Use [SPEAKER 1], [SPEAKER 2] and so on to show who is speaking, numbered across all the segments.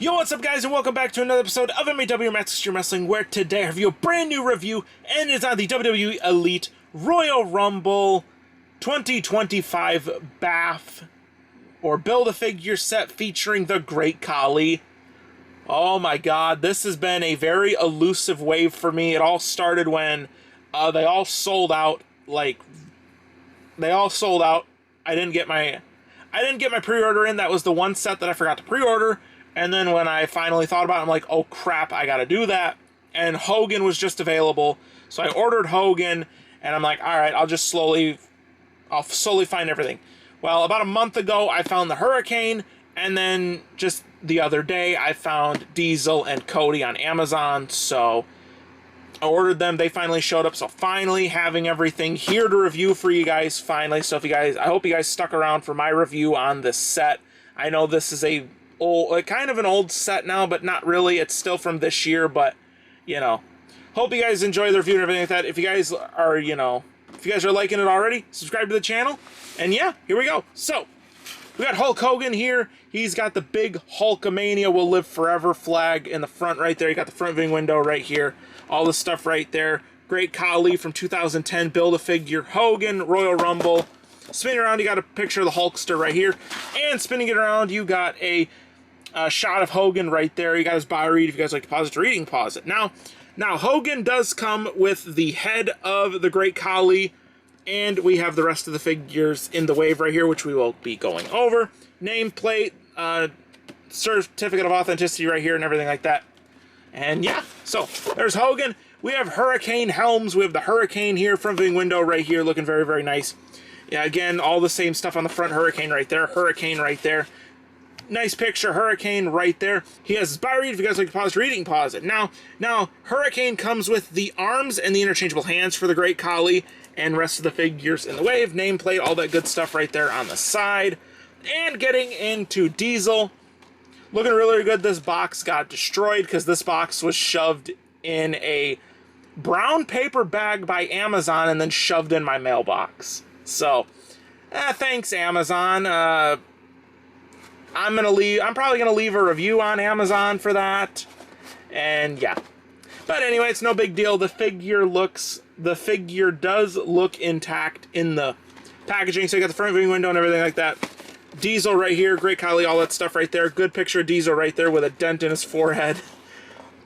[SPEAKER 1] Yo, what's up guys, and welcome back to another episode of MAW Extreme Wrestling, where today I have a brand new review, and it's on the WWE Elite Royal Rumble 2025 BAF, or Build-A-Figure set featuring the Great Khali. Oh my god, this has been a very elusive wave for me. It all started when they all sold out, I didn't get my pre-order in. That was the one set that I forgot to pre-order. And then when I finally thought about it, I'm like, oh crap, I gotta do that. And Hogan was just available. So I ordered Hogan, and I'm like, alright, I'll slowly find everything. Well, about a month ago, I found the Hurricane, and then just the other day, I found Diesel and Cody on Amazon, so I ordered them. They finally showed up, so finally having everything here to review for you guys, finally. So I hope you guys stuck around for my review on this set. I know this is kind of an old set now, but not really. It's still from this year, but, you know. Hope you guys enjoy the review and everything like that. If you guys are, if you guys are liking it already, subscribe to the channel. And yeah, here we go. So, we got Hulk Hogan here. He's got the big Hulkamania Will Live Forever flag in the front right there. You got the front viewing window right here. All this stuff right there. Great Khali from 2010 Build-A-Figure Hogan Royal Rumble. Spinning around, you got a picture of the Hulkster right here. And spinning it around, you got a shot of Hogan right there. You got his bio read. If you guys like to pause it to reading, pause it. Now Hogan does come with the head of the Great Khali, and we have the rest of the figures in the wave right here, which we will be going over. Nameplate, certificate of authenticity right here, and everything like that. And yeah, so there's Hogan. We have Hurricane helms. We have the Hurricane here, front viewing window right here, looking very, very nice. Yeah, again, all the same stuff on the front. Hurricane right there, Hurricane right there. Nice picture, Hurricane right there. He has his bio read. If you guys like to pause reading, pause it. Now, Hurricane comes with the arms and the interchangeable hands for the Great Khali, and rest of the figures in the wave. Nameplate, all that good stuff right there on the side. And getting into Diesel. Looking really, really good. This box got destroyed because this box was shoved in a brown paper bag by Amazon and then shoved in my mailbox. So, thanks Amazon. I'm probably gonna leave a review on Amazon for that, and yeah. But anyway, it's no big deal. The figure does look intact in the packaging. So you got the front viewing window and everything like that. Diesel right here, Great Khali, all that stuff right there. Good picture of Diesel right there with a dent in his forehead.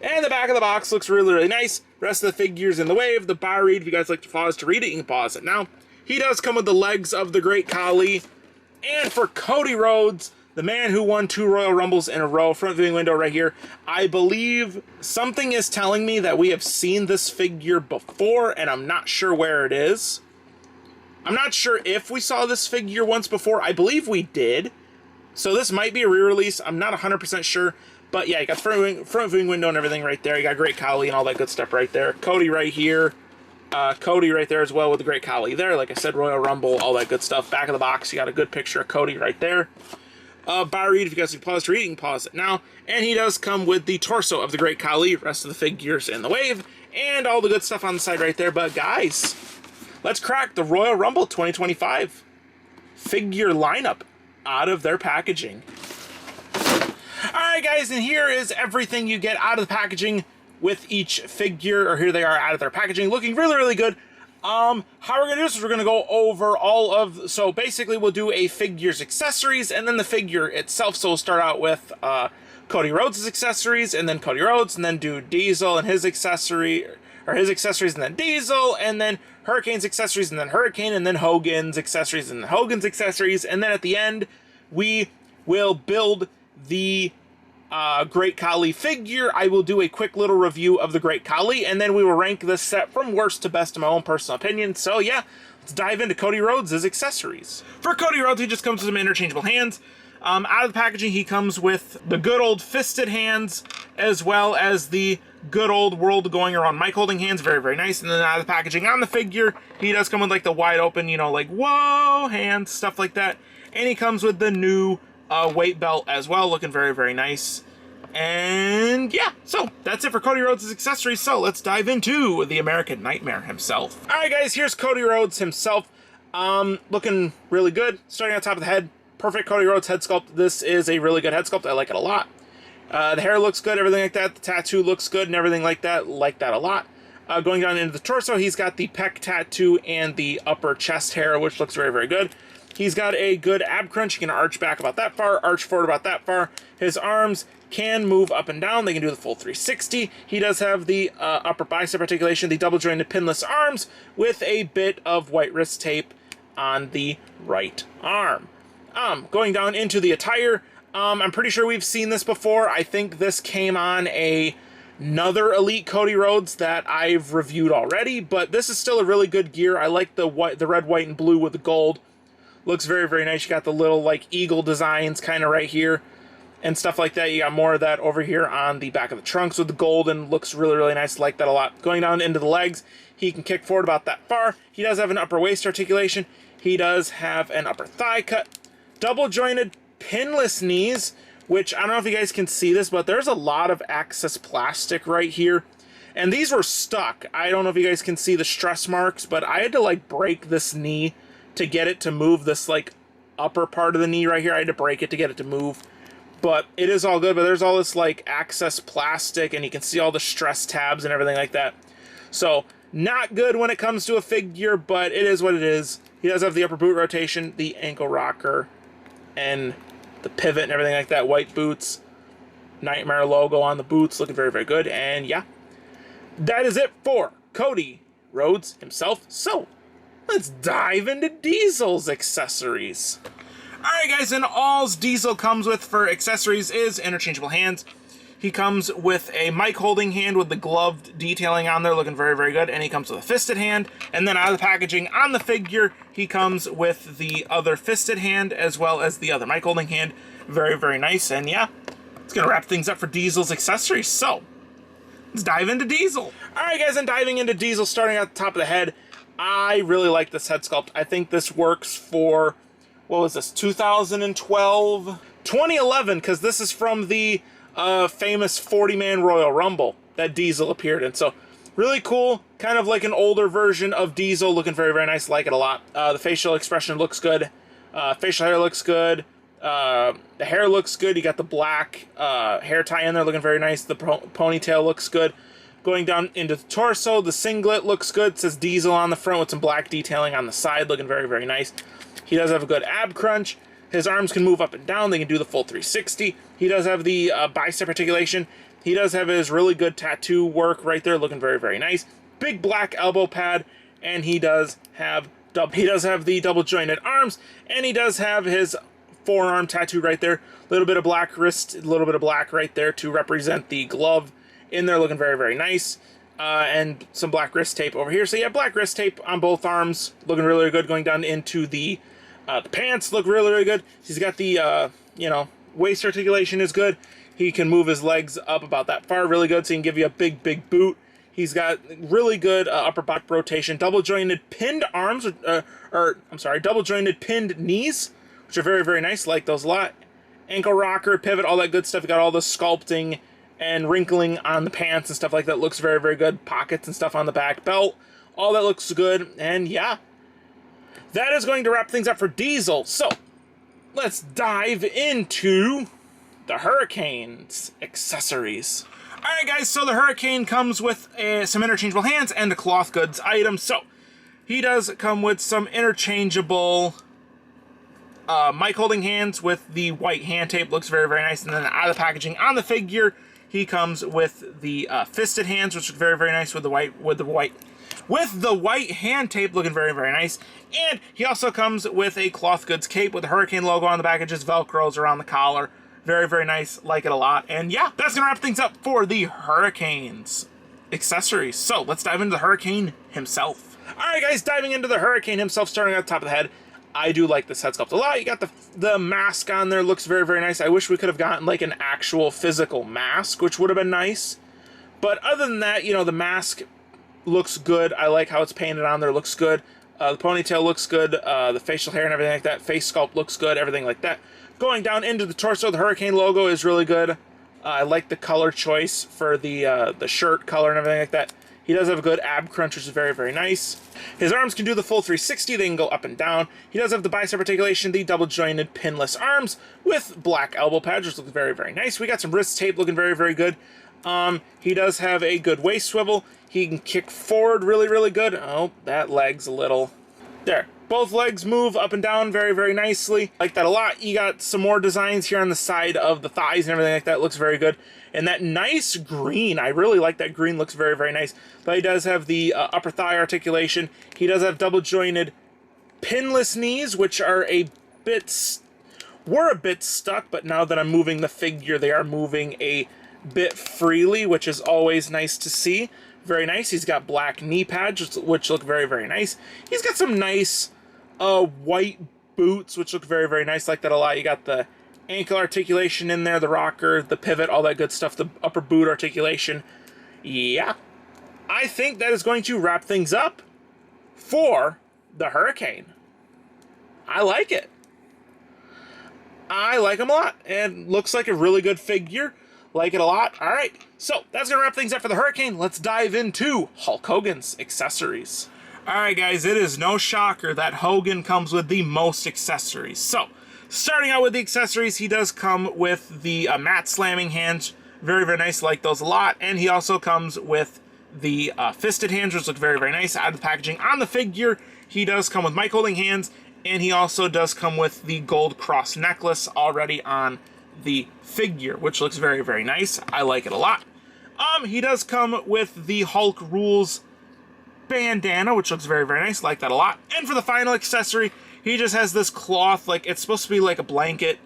[SPEAKER 1] And the back of the box looks really, really nice. Rest of the figures in the wave. The bio read, if you guys like to pause to read it, you can pause it. Now, he does come with the legs of the Great Khali. And for Cody Rhodes, the man who won 2 Royal Rumbles in a row, front viewing window right here. I believe something is telling me that we have seen this figure before, and I'm not sure where it is. I'm not sure if we saw this figure once before. I believe we did. So this might be a re-release. I'm not 100% sure. But yeah, you got front viewing window and everything right there. You got Great Khali and all that good stuff right there. Cody right here. Cody right there as well with the Great Khali there. Like I said, Royal Rumble, all that good stuff. Back of the box, you got a good picture of Cody right there. Bio read, if you guys can pause to read, you can pause it now. And he does come with the torso of the Great Khali, rest of the figures in the wave, and all the good stuff on the side right there. But guys, let's crack the Royal Rumble 2025 figure lineup out of their packaging. Alright guys, and here is everything you get out of the packaging with each figure, or here they are out of their packaging, looking really, really good. How we're going to do this is we're going to go over all of, so basically we'll do a figure's accessories and then the figure itself. So we'll start out with Cody Rhodes' accessories, and then Cody Rhodes, and then do Diesel and his accessories, and then Diesel, and then Hurricane's accessories, and then Hurricane, and then Hogan's accessories, and then Hogan's accessories, and then at the end, we will build the Great Khali figure. I will do a quick little review of the Great Khali, and then we will rank this set from worst to best in my own personal opinion. So yeah, let's dive into Cody Rhodes' accessories. For Cody Rhodes, he just comes with some interchangeable hands. Out of the packaging, he comes with the good old fisted hands, as well as the good old world going around mic holding hands. Very, very nice. And then out of the packaging on the figure, he does come with like the wide open, like whoa hands, stuff like that. And he comes with the new weight belt as well, looking very, very nice. And yeah, so that's it for Cody Rhodes' accessories. So let's dive into the American Nightmare himself. All right, guys, here's Cody Rhodes himself. Looking really good. Starting on top of the head, perfect Cody Rhodes head sculpt. This is a really good head sculpt. I like it a lot. The hair looks good, everything like that. The tattoo looks good and everything like that. Like that a lot. Going down into the torso, he's got the pec tattoo and the upper chest hair, which looks very, very good. He's got a good ab crunch. He can arch back about that far, arch forward about that far. His arms can move up and down. They can do the full 360. He does have the upper bicep articulation, the double jointed pinless arms with a bit of white wrist tape on the right arm. Going down into the attire, I'm pretty sure we've seen this before. I think this came on another Elite Cody Rhodes that I've reviewed already, but this is still a really good gear. I like the red, white, and blue with the gold. Looks very, very nice. You got the little like eagle designs kind of right here and stuff like that. You got more of that over here on the back of the trunks with the gold, and looks really, really nice. Like that a lot. Going down into the legs, he can kick forward about that far. He does have an upper waist articulation. He does have an upper thigh cut. Double jointed pinless knees, which I don't know if you guys can see this, but there's a lot of excess plastic right here. And these were stuck. I don't know if you guys can see the stress marks, but I had to like break this knee to get it to move. This like upper part of the knee right here, I had to break it to get it to move. But it is all good, but there's all this like excess plastic, and you can see all the stress tabs and everything like that. So not good when it comes to a figure, but it is what it is. He does have the upper boot rotation, the ankle rocker, and the pivot and everything like that. White boots, Nightmare logo on the boots, looking very, very good. And yeah, that is it for Cody Rhodes himself. So let's dive into Diesel's accessories. Alright guys, and all Diesel comes with for accessories is interchangeable hands. He comes with a mic holding hand with the gloved detailing on there, looking very, very good. And he comes with a fisted hand. And then out of the packaging on the figure, he comes with the other fisted hand as well as the other mic holding hand. Very, very nice. And yeah, it's going to wrap things up for Diesel's accessories. So let's dive into Diesel. Alright guys, and diving into Diesel, starting at the top of the head. I really like this head sculpt. I think this works for, what was this, 2012? 2011, because this is from the famous 40-man Royal Rumble that Diesel appeared in. So really cool, kind of like an older version of Diesel, looking very, very nice. Like it a lot. The facial expression looks good. Facial hair looks good. The hair looks good. You got the black hair tie in there, looking very nice. The ponytail looks good. Going down into the torso, the singlet looks good. It says Diesel on the front with some black detailing on the side, looking very, very nice. He does have a good ab crunch. His arms can move up and down. They can do the full 360. He does have the bicep articulation. He does have his really good tattoo work right there, looking very, very nice. Big black elbow pad, and he does have the double jointed arms, and he does have his forearm tattoo right there. A little bit of black wrist, a little bit of black right there to represent the glove in there, looking very, very nice. And some black wrist tape over here. So yeah, black wrist tape on both arms, looking really, really good. Going down into the pants, look really, really good. He's got the, waist articulation is good. He can move his legs up about that far, really good, so he can give you a big, big boot. He's got really good upper body rotation, double jointed pinned arms, double jointed pinned knees, which are very, very nice. Like those a lot. Ankle rocker, pivot, all that good stuff. You got all the sculpting and wrinkling on the pants and stuff like that. Looks very, very good. Pockets and stuff on the back. Belt, all that looks good. And yeah, that is going to wrap things up for Diesel. So let's dive into the Hurricane's accessories. Alright guys, so the Hurricane comes with some interchangeable hands and a cloth goods item. So he does come with some interchangeable mic holding hands with the white hand tape. Looks very, very nice. And then out of the packaging on the figure, he comes with the fisted hands, which is very, very nice with the white hand tape, looking very, very nice. And he also comes with a cloth goods cape with the Hurricane logo on the back. It just velcros around the collar. Very, very nice. Like it a lot. And yeah, that's gonna wrap things up for the Hurricane's accessories. So let's dive into the Hurricane himself. All right, guys, diving into the Hurricane himself, starting at the top of the head. I do like this head sculpt a lot. You got the mask on there, looks very, very nice. I wish we could have gotten like an actual physical mask, which would have been nice. But other than that, the mask looks good. I like how it's painted on there, looks good. The ponytail looks good. The facial hair and everything like that. Face sculpt looks good, everything like that. Going down into the torso, the Hurricane logo is really good. I like the color choice for the shirt color and everything like that. He does have a good ab crunch, which is very, very nice. His arms can do the full 360. They can go up and down. He does have the bicep articulation, the double-jointed pinless arms with black elbow pads, which looks very, very nice. We got some wrist tape looking very, very good. He does have a good waist swivel. He can kick forward really, really good. Oh, that leg's a little... There. Both legs move up and down very, very nicely. Like that a lot. You got some more designs here on the side of the thighs and everything like that. Looks very good. And that nice green, I really like that green. Looks very, very nice. But he does have the upper thigh articulation. He does have double-jointed pinless knees, which are a bit... were a bit stuck, but now that I'm moving the figure, they are moving a bit freely, which is always nice to see. Very nice. He's got black knee pads, which look very, very nice. He's got some nice white boots, which look very, very nice. Like that a lot. You got the ankle articulation in there, the rocker, the pivot, all that good stuff, the upper boot articulation. Yeah. I think that is going to wrap things up for the Hurricane. I like it. I like him a lot. And looks like a really good figure. Like it a lot. All right, so that's going to wrap things up for the Hurricane. Let's dive into Hulk Hogan's accessories. All right, guys, it is no shocker that Hogan comes with the most accessories. So, starting out with the accessories, he does come with the mat slamming hands. Very, very nice. Like those a lot. And he also comes with the fisted hands, which look very, very nice out of the packaging. On the figure, he does come with mic holding hands. And he also does come with the gold cross necklace already on the figure, which looks very, very nice. I like it a lot. He does come with the Hulk Rules bandana, which looks very, very nice. Like that a lot. And for the final accessory, he just has this cloth, like it's supposed to be like a blanket.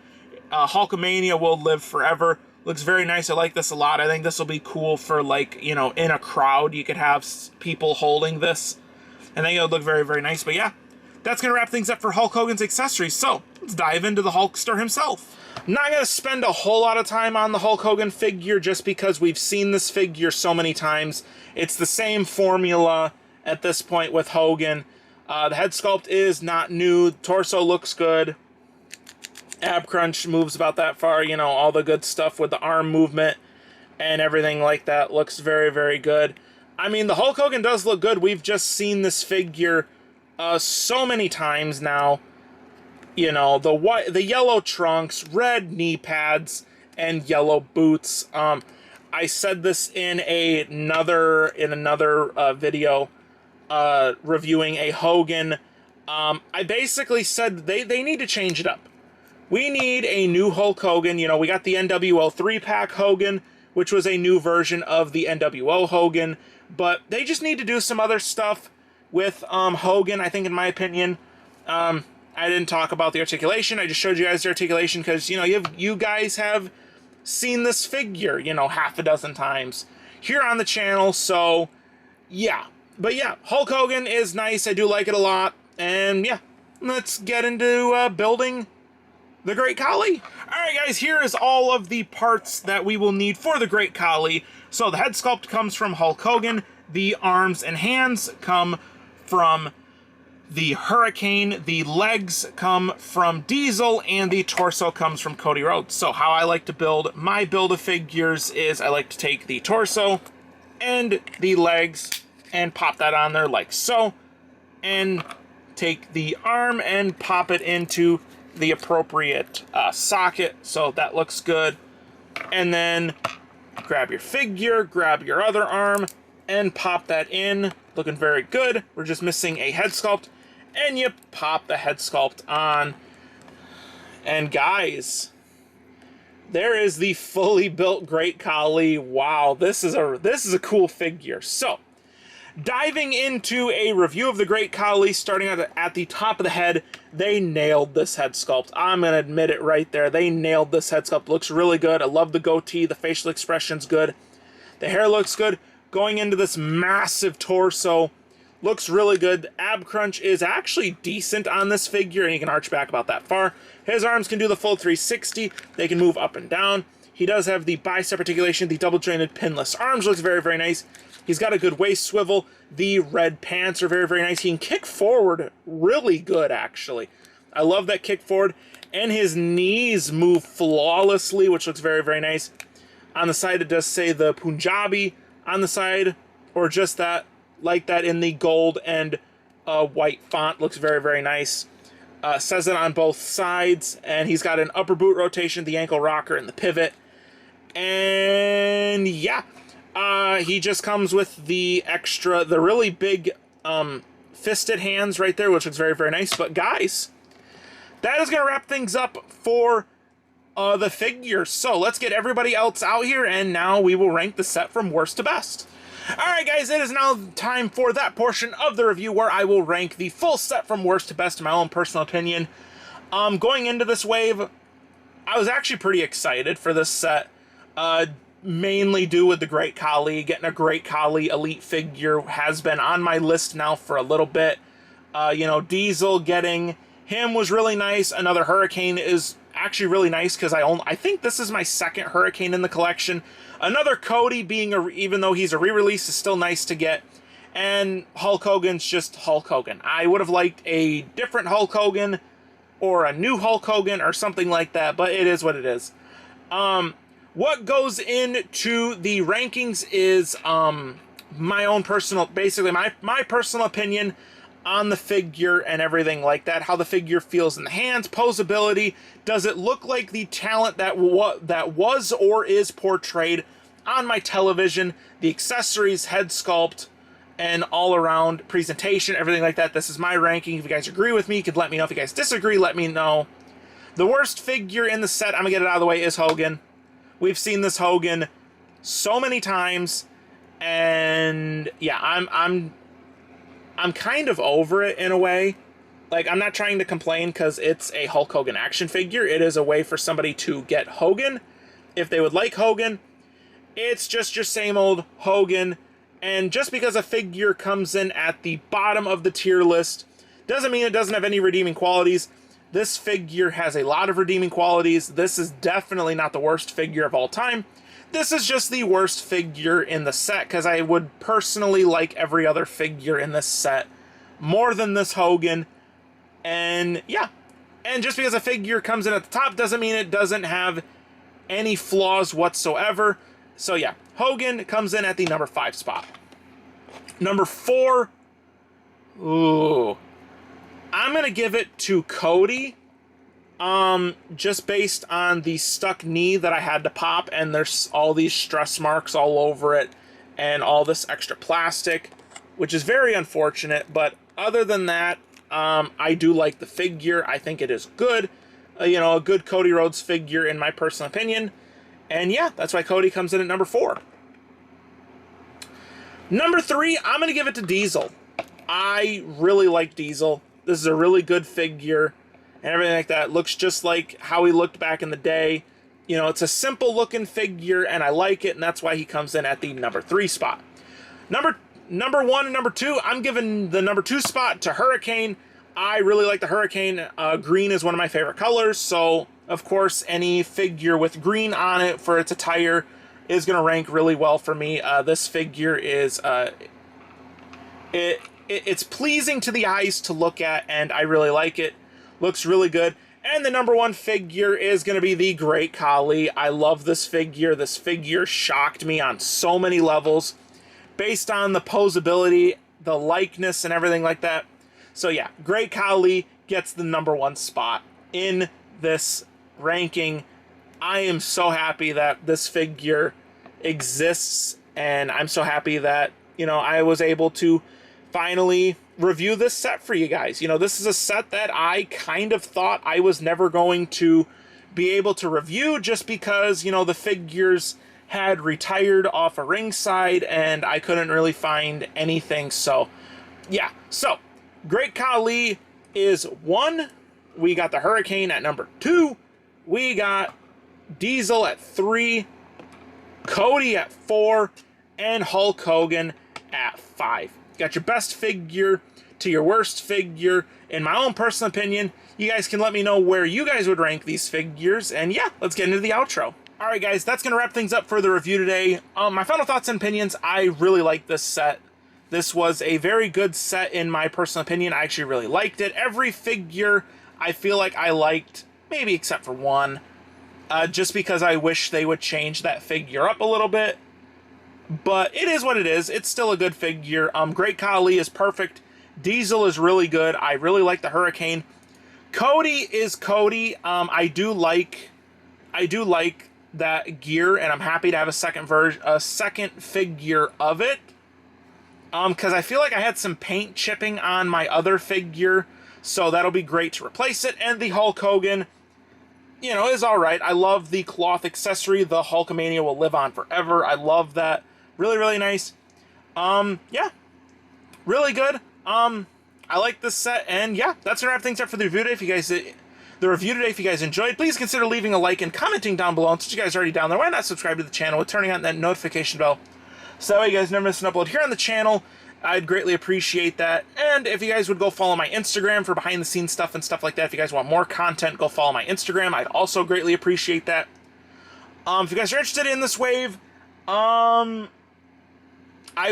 [SPEAKER 1] Hulkamania will live forever. Looks very nice. I like this a lot. I think this will be cool for, like, you know, in a crowd. You could have people holding this. I think it would look very, very nice. But yeah, that's going to wrap things up for Hulk Hogan's accessories. So let's dive into the Hulkster himself. I'm not going to spend a whole lot of time on the Hulk Hogan figure just because we've seen this figure so many times. It's the same formula at this point with Hogan. The head sculpt is not new. Torso looks good. Ab crunch moves about that far. You know, all the good stuff with the arm movement and everything like that looks very, very good. I mean, the Hulk Hogan does look good. We've just seen this figure so many times now. You know, the yellow trunks, red knee pads, and yellow boots. I said this in another video reviewing a Hogan. I basically said they need to change it up. We need a new Hulk Hogan. You know, we got the NWO 3-pack Hogan, which was a new version of the NWO Hogan, but they just need to do some other stuff with Hogan, I think, in my opinion. I didn't talk about the articulation. I just showed you guys the articulation because, you know, you guys have seen this figure, you know, half a dozen times here on the channel. So, yeah. But yeah, Hulk Hogan is nice. I do like it a lot. And yeah, let's get into building the Great Khali. All right, guys, here is all of the parts that we will need for the Great Khali. So the head sculpt comes from Hulk Hogan. The arms and hands come from the Hurricane, the legs come from Diesel, and the torso comes from Cody Rhodes. So how I like to build my Build-A-Figures is I like to take the torso and the legs and pop that on there like so, and take the arm and pop it into the appropriate socket, so that looks good. And then grab your figure, grab your other arm, and pop that in. Looking very good. We're just missing a head sculpt. And you pop the head sculpt on. And guys, there is the fully built Great Khali. Wow, this is a cool figure. So, diving into a review of the Great Khali, starting at the top of the head, they nailed this head sculpt. I'm going to admit it right there. They nailed this head sculpt. Looks really good. I love the goatee. The facial expression's good. The hair looks good. Going into this massive torso, looks really good. The ab crunch is actually decent on this figure, and he can arch back about that far. His arms can do the full 360. They can move up and down. He does have the bicep articulation, the double-jointed pinless arms. Looks very, very nice. He's got a good waist swivel. The red pants are very, very nice. He can kick forward really good, actually. I love that kick forward. And his knees move flawlessly, which looks very, very nice. On the side, it does say the Punjabi. On the side, or just that, like that in the gold and white font. Looks very, very nice. Says it on both sides, and he's got an upper boot rotation, the ankle rocker, and the pivot. And yeah, he just comes with the really big fisted hands right there, which looks very, very nice. But guys, that is going to wrap things up for the figure. So let's get everybody else out here, and now we will rank the set from worst to best. Alright guys, it is now time for that portion of the review where I will rank the full set from worst to best in my own personal opinion. Going into this wave, I was actually pretty excited for this set. Mainly due with the Great Khali. Getting a Great Khali Elite figure has been on my list now for a little bit. You know, Diesel, getting him was really nice. Another Hurricane is actually really nice because I think this is my second Hurricane in the collection. Another Cody, even though he's a re-release, is still nice to get. And Hulk Hogan's just Hulk Hogan. I would have liked a different Hulk Hogan or a new Hulk Hogan or something like that, but it is what it is. What goes into the rankings is my own personal, basically my personal opinion on the figure and everything like that. How the figure feels in the hands, posability. Does it look like the talent that was or is portrayed on my television? The accessories, head sculpt, and all around presentation, everything like that. This is my ranking. If you guys agree with me, you could let me know. If you guys disagree, let me know. The worst figure in the set, I'm gonna get it out of the way, is Hogan. We've seen this Hogan so many times, and yeah, I'm kind of over it in a way. Like, I'm not trying to complain because it's a Hulk Hogan action figure. It is a way for somebody to get Hogan if they would like Hogan. It's just your same old Hogan. And just because a figure comes in at the bottom of the tier list doesn't mean it doesn't have any redeeming qualities. This figure has a lot of redeeming qualities. This is definitely not the worst figure of all time. This is just the worst figure in the set because I would personally like every other figure in this set more than this Hogan. And yeah, and just because a figure comes in at the top doesn't mean it doesn't have any flaws whatsoever. So yeah, Hogan comes in at the number 5 spot. Number 4, ooh, I'm gonna give it to Cody. Just based on the stuck knee that I had to pop, and there's all these stress marks all over it, and all this extra plastic, which is very unfortunate. But other than that, I do like the figure. I think it is good. You know, a good Cody Rhodes figure in my personal opinion. And yeah, that's why Cody comes in at number 4. Number 3, I'm going to give it to Diesel. I really like Diesel. This is a really good figure and everything like that. Looks just like how he looked back in the day. You know, it's a simple looking figure and I like it, and that's why he comes in at the number 3 spot. Number 1 and number 2, I'm giving the number 2 spot to Hurricane. I really like the Hurricane. Green is one of my favorite colors, so of course any figure with green on it for its attire is going to rank really well for me. This figure is it's pleasing to the eyes to look at, and I really like it. Looks really good. And the number 1 figure is going to be the Great Khali. I love this figure. This figure shocked me on so many levels based on the posability, the likeness, and everything like that. So yeah, Great Khali gets the number 1 spot in this ranking. I am so happy that this figure exists, and I'm so happy that, you know, I was able to finally review this set for you guys. You know, this is a set that I kind of thought I was never going to be able to review just because, you know, the figures had retired off a ringside and I couldn't really find anything. So yeah, so Great Khali is 1. We got the Hurricane at number 2. We got Diesel at 3. Cody at 4. And Hulk Hogan at 5. Got your best figure to your worst figure. In my own personal opinion, you guys can let me know where you guys would rank these figures. And yeah, let's get into the outro. Alright guys, that's going to wrap things up for the review today. My final thoughts and opinions, I really like this set. This was a very good set in my personal opinion. I actually really liked it. Every figure I feel like I liked, maybe except for one. Just because I wish they would change that figure up a little bit. But it is what it is. It's still a good figure. Great Khali is perfect. Diesel is really good. I really like the Hurricane. Cody is Cody. I do like that gear, and I'm happy to have a second figure of it. Because I feel like I had some paint chipping on my other figure, so that'll be great to replace it. And the Hulk Hogan, you know, is all right. I love the cloth accessory. The Hulkamania will live on forever. I love that. Really, really nice. Yeah, really good. I like this set, and yeah, that's gonna wrap things up for the review today. If you guys enjoyed, please consider leaving a like and commenting down below. And since you guys are already down there, why not subscribe to the channel with turning on that notification bell, so that way you guys never miss an upload here on the channel. I'd greatly appreciate that. And if you guys would go follow my Instagram for behind the scenes stuff and stuff like that, if you guys want more content, go follow my Instagram. I'd also greatly appreciate that. If you guys are interested in this wave, I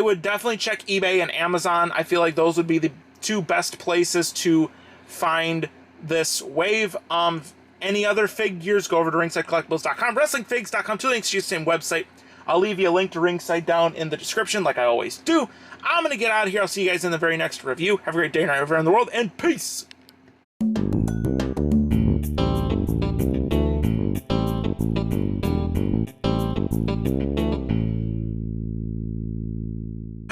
[SPEAKER 1] would definitely check eBay and Amazon. I feel like those would be the two best places to find this wave. Any other figures, go over to ringsidecollectibles.com, wrestlingfigs.com, two links to the same website. I'll leave you a link to Ringside down in the description, like I always do. I'm going to get out of here. I'll see you guys in the very next review. Have a great day, night, everywhere in the world, and peace!